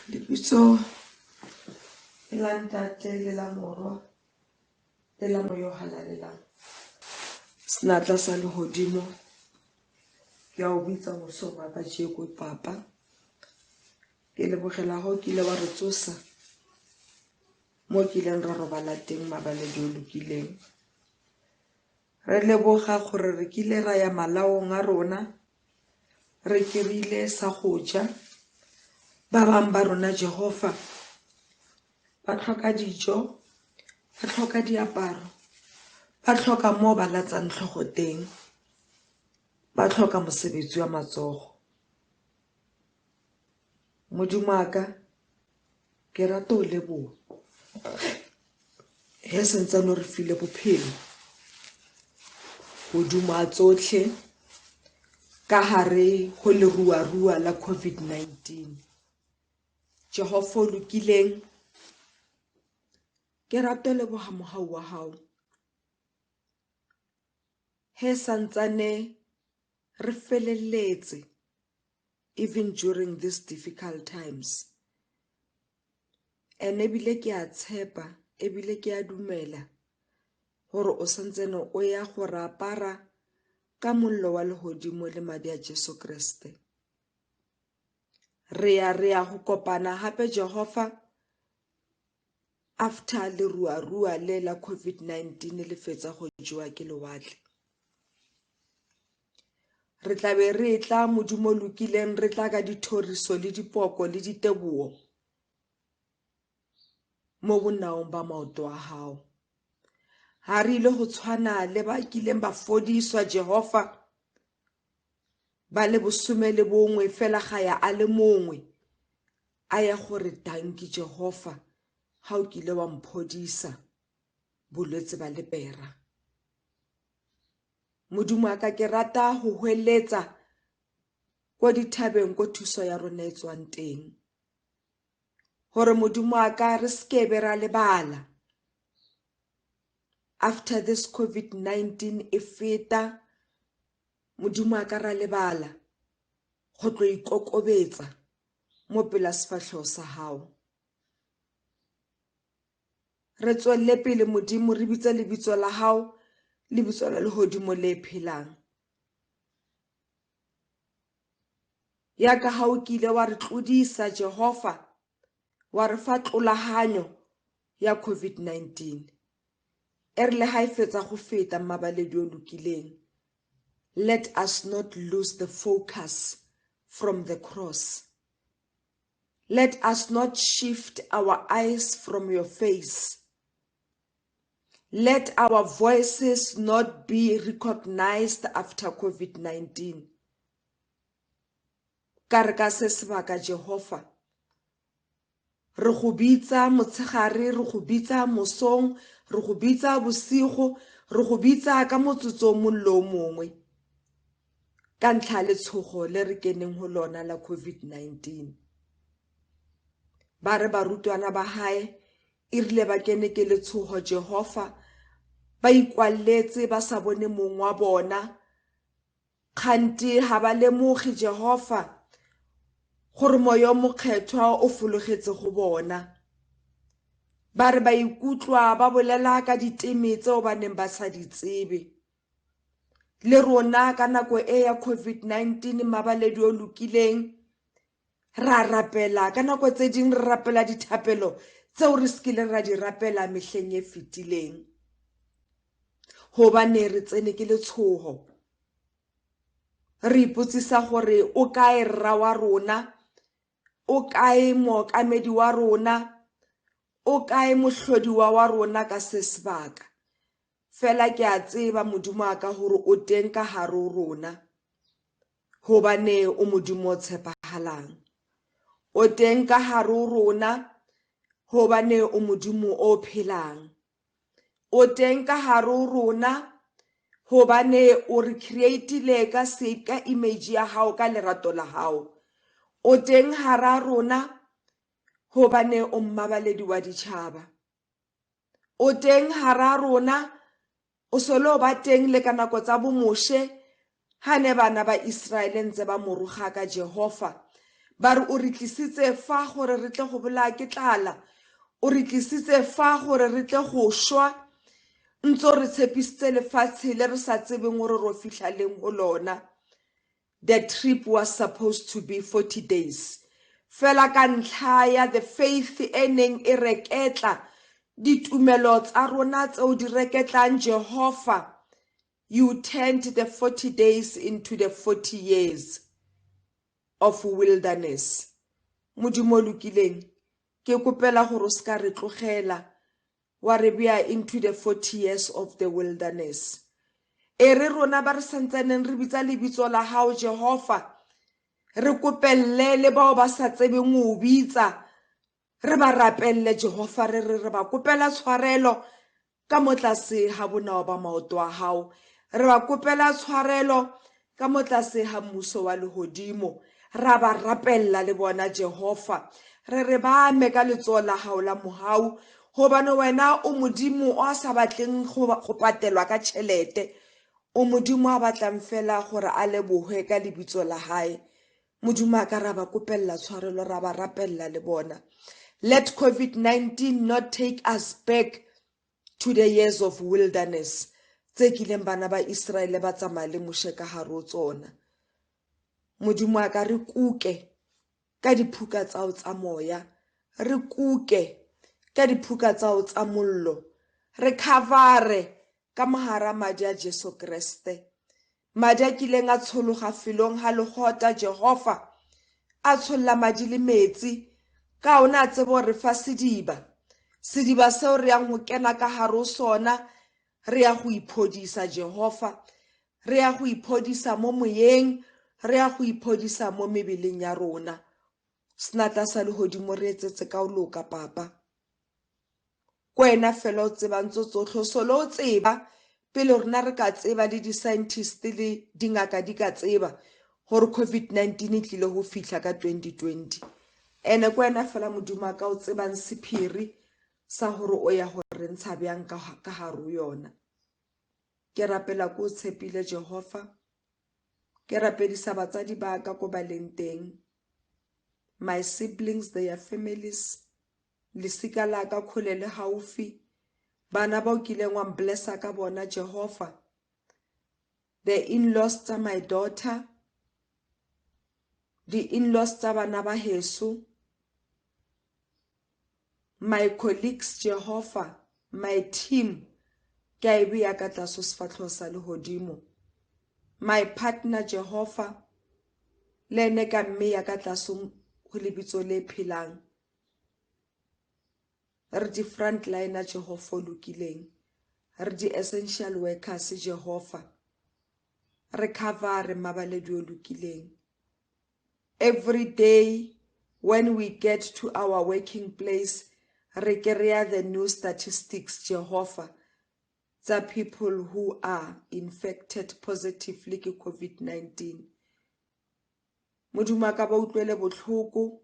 Lebitso e la ntate le la morwa le la moyo halalelang. Snatla sa lehodimo ke a o bitsa moso wa kajeko papa. Ke lebogela ho ke ile wa re tsosa mo ke ileng ra robala teng mabaledi o lokileng. Re leboga gore re kile ra ya malaong a rona re kirile sa go ja. Ba bang ba rona Jehova ba tlhoka dijo, ba tlhoka diaparo, ba tlhoka mo ba latsang tlhogo teng, ba tlhoka mosebetsi wa matsogo. Modimo wa ka ke rata o leboha he sentsane o re file bophelo hodimo a tsotlhe ka hare ho leruarua la COVID-19. Jehova o lokileng, ke rata o leboha mohau wa hao he santsane re feleletse even during these difficult times. And ebile ke a tshepa, ebile ke a dumela hore o santsane o ya go re apara ka mollo wa lehodimo le madi a Jesu Kriste. Re ya go kopana hape Jehova after leruarua le la COVID-19 le fetsa go jewa ke lewatle. Re tla be re tla Modimo lokileng, re tla ka dithoriso le dipoko le ditebogo mo bonaong ba maoto a hao. Ha re ile go tshwana le ba kileng ba fodiswa Jehova ba le bosome le bongwe fela ga ya a le mongwe a ya gore danki Jehova ha o kile wa mphodisa bolwetse ba lepera. Modimo wa ka ke rata ho hweletsa ko dithabeng ko thuso ya rona e tswang teng, hore Modimo wa ka re skebe ra lebala after this COVID-19 e feta. Modimo wa ka ra lebala go tlo ikokobetsa mo pela sefahleho sa hao. Re tswelle pele Modimo, re bitse lebitso la hao, lebitso la lehodimo le phelang. Ya ka ha o kile wa re tlodisa Jehova, wa re fa tlolahanyo ya COVID-19. E re le ha e fetsa go feta mabaledi o lokileng, let us not lose the focus from the cross. Let us not shift our eyes from your face. Let our voices not be recognized after COVID-19. Ka re ka se sebaka Jehova, re go bitsa motshegare, re go bitsa mosong, re go bitsa bosigo, re go bitsa ka motsotso mollo mongwe ka ntlha le tshogo le re keneng ho lona la COVID-19. Ba re barutwana ba hae e rile ba kene ke le tshogo Jehova, ba ikwalletse ba sa bone mong wa bona, kganti ha ba lemoge Jehova gore moya o mokgethwa o fologetse go bona. Ba re ba ikutlwa ba bolela ka diteme tseo ba neng ba sa di tsebe. Le rona ka nako e ya COVID-19 mabaledi o lokileng ra rapela ka nako tse ding, re rapela dithapelo tseo re skile ra di rapela mehleng e fetileng, hobane re tsene ke letshogo. Re ipotsisa gore o kae rra wa rona, o kae mookamedi wa rona, o kae mohlodi wa rona ka se sebaka. Fela ke a tseba Modimo wa ka hore o teng ka hare ho rona, hobane o Modimo o tshepahalang. O teng ka hare ho rona hobane o Modimo o phelang. O teng ka hare ho rona hobane o re creatile ka image ya hao, ka lerato la hao. O teng hara rona hobane o mmabaledi wa ditjhaba. O teng hara rona, o solo ba teng le ka nako tsa bomoshe hane bana ba Israele ntse ba moroga ka Jehova, ba re o re tlisitse fa gore re tle go bolaya ke tlala, o re tlisitse fa gore re tle go shwa, ntse o re tshepisitse lefatshe le re sa tsebeng gore ro fihla leng go lona. The trip was supposed to be 40 days. Fela ka ntlha ya the faith e neng e reketla ditumelo tsa rona tseo di reketlang Jehova, you turned the 40 days into the 40 years of wilderness. Modimo lokileng, ke kopela gore o ska re tlogela wa re bea into the 40 years of the wilderness. E re rona ba re santsaneng re bitsa lebitso la hao Jehova, re kopelle le bao ba sa tsebeng o bitsa, re ba rapelle Jehova, re ba kopela tshwarelo ka motlase ha bonao ba maoto a hao, re ba kopela tshwarelo ka motlase ha mmuso wa lehodimo, ra ba rapella le bona Jehova, re ba ame ka letsoho la hao la mohau, hobane wena o modimo o sa batleng go patelwa ka tšhelete, o modimo a batlang fela gore a lebohe ka lebitso la hae. Modimo a ka ra ba kopella tshwarelo, ra ba rapella le bona. Let COVID-19 not take us back to the years of wilderness tse kileng bana ba Israel ba tsamaya le Moshe ka hare ho tsona. Modimo a ka re kuke ka diphuka tsa tsa moya, re kuke ka diphuka tsa tsa mollo, re khavare ka mahara madi a Jesu Kriste. Madi a kileng a tshologa filong ha legota Jehova, a tsholla madi le metsi ka ona tsebo re fa sediba seo re yang ho kena ka hare ho sona, re ya go iphodisa Jehova, re ya go iphodisa mo moyeng, re ya go iphodisa mo mebeleng ya rona. Snatla sa lehodimo re etsetse ka o loka papa, kwena fela o tsebang tsotlhe solo o tseba pele rena re ka tseba le di-scientist le dingaka di ka tseba gore COVID-19 e tlile go fihla ka 2020. Ene kwena fela modimo ka o tsebang sephiri sa gore o ya gore ntsha bjang ka hare ho yona. Ke rapela ko tshepile Jehova, ke rapedisa batsadi ba ka ko baleng teng, my siblings, their families, lesika la ka khole le haufi, bana ba o kileng wa blessa ka bona Jehova, the in-laws tsa my daughter, the in-laws tsa bana ba heso, my colleagues Jehova, my team, ke a e beya ka tlase sefatlho sa lehodimo, my partner Jehova, le ene ka mme ya ka tlase ho lebitso le phelang, re di frontliner Jehova lokileng, re di essential workers Jehova, re cover mabaledi o lokileng. Every day when we get to our working place, re kereya the new statistics Jehova tsa people who are infected positively ke COVID-19. Modimo ka ba utlwele botlhoko,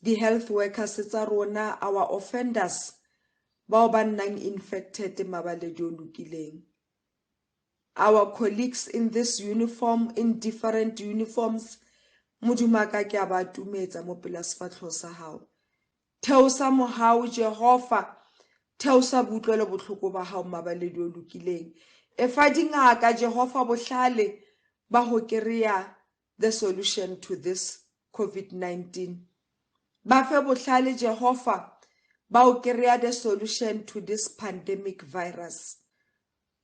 the health workers tsa rona, our offenders bao ba nnang infected mabaledi o lokileng, our colleagues in this uniform, in different uniforms, Modimo ka ke a ba tumetsa mo pela sefatlho sa hao, theosa mohau Jehova, theosa butlwele botlhoko ba hao mabaledi o lokileng, e fa dingaka Jehova bohlale ba ho kereya the solution to this COVID-19, ba fe bohlale Jehova ba ho kereya the solution to this pandemic virus.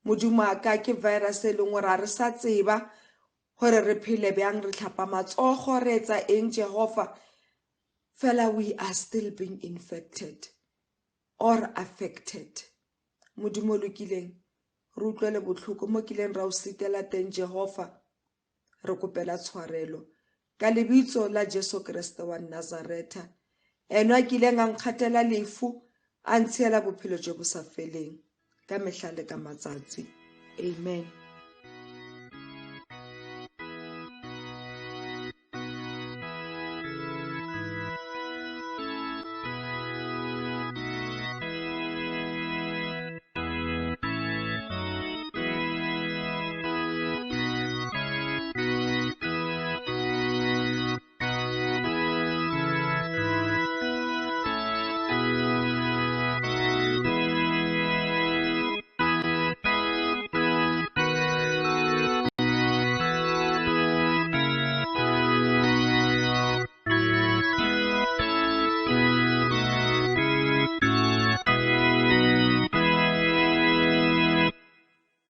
Modimo ka ke virus e leng gore a re sa tseba gore re phele bjang, re tlhapa matsogo, re etsa eng Jehova, fela we are still being infected or affected. Modimo lokileng, re utlwele botlhoko mo kileng ra o sitela teng Jehova, re kopela tshwarelo ka lebitso la Jesu Kriste wa Nazareta, eno a kileng a nkgatela lefu a ntshiela bophelo jo bo sa feleng ka mehla le ka matsatsi. Amen.